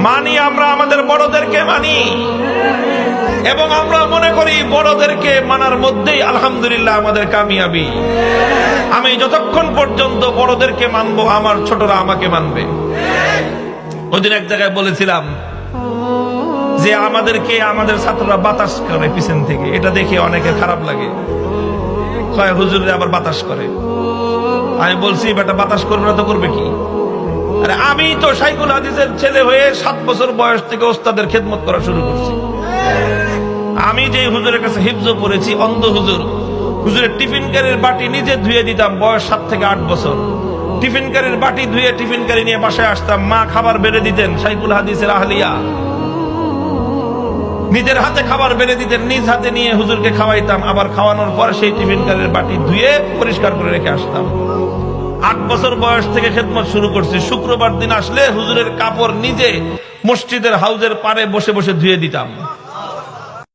মানি, আমরা আমাদের বড়দেরকে মানি এবং আমরা মনে করি বড়দেরকে মানার মধ্যেই আলহামদুলিল্লাহ আমাদের কামিয়াবি। আমি যতক্ষণ পর্যন্ত বড়দেরকে মানবো, আমার ছোটরা আমাকে মানবে। ওইদিন এক জায়গায় বলেছিলাম যে আমাদেরকে আমাদের ছাত্ররা বাতাস করে পিছন থেকে, এটা দেখে অনেকে খারাপ লাগে, হুজুরে আবার বাতাস করে। আমি বলছি বেটা বাতাস করবে না তো করবে কি? আরে আমি তো শাইখুল হাদিসের ছেলে হয়ে 7 বছর বয়স থেকে ওস্তাদের খেদমত করা শুরু করছি। আমি যে হুজুরের কাছে হিফজ পড়েছি, অন্ধ হুজুর, হুজুরের টিফিন কারির বাটি নিজে ধুয়ে দিতাম বয়স 7 থেকে 8 বছর। টিফিন কারির বাটি ধুয়ে টিফিন কারি নিয়ে বাসায় আসতাম, মা খাবার বেড়ে দিতেন, শাইখুল হাদিসের আহলিয়া নিজের হাতে খাবার বেড়ে দিতেন, নিজ হাতে নিয়ে হুজুরকে খাওয়াইতাম, আবার খাওয়ানোর পর সেই টিফিন কারির বাটি ধুয়ে পরিষ্কার করে রেখে আসতাম। 8 বছর বয়স থেকে খেদমত শুরু করছি। শুক্রবার দিন আসলে হুজুরের কাপড় নিজে মসজিদের হাউজের পাড়ে বসে বসে ধুয়ে দিতাম।